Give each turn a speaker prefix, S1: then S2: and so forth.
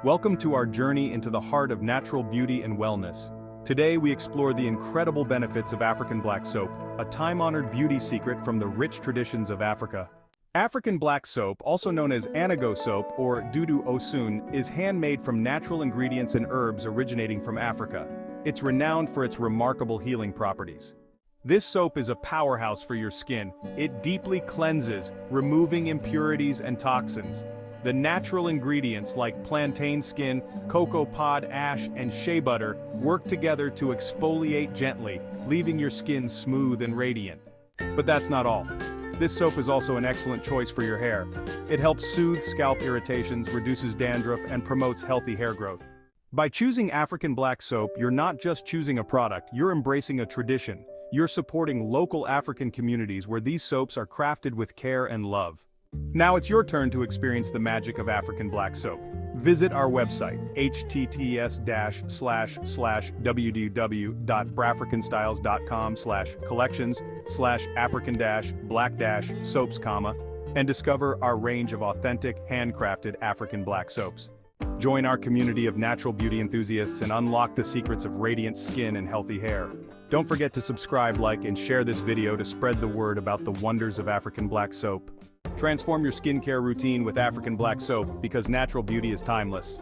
S1: Welcome to our journey into the heart of natural beauty and wellness. Today we explore the incredible benefits of African black soap, a time-honored beauty secret from the rich traditions of Africa. African black soap, also known as anago soap or dudu osun, is handmade from natural ingredients and herbs originating from Africa. It's renowned for its remarkable healing properties. This soap is a powerhouse for your skin. It deeply cleanses, removing impurities and toxins. The natural ingredients like plantain skin, cocoa pod ash, and shea butter work together to exfoliate gently, leaving your skin smooth and radiant. But that's not all. This soap is also an excellent choice for your hair. It helps soothe scalp irritations, reduces dandruff, and promotes healthy hair growth. By choosing African black soap, you're not just choosing a product, you're embracing a tradition. You're supporting local African communities where these soaps are crafted with care and love. Now it's your turn to experience the magic of African black soap. Visit our website, https://www.brafricanstyles.com/collections/African-black-soaps, and discover our range of authentic, handcrafted African black soaps. Join our community of natural beauty enthusiasts and unlock the secrets of radiant skin and healthy hair. Don't forget to subscribe, like, and share this video to spread the word about the wonders of African black soap. Transform your skincare routine with African black soap because natural beauty is timeless.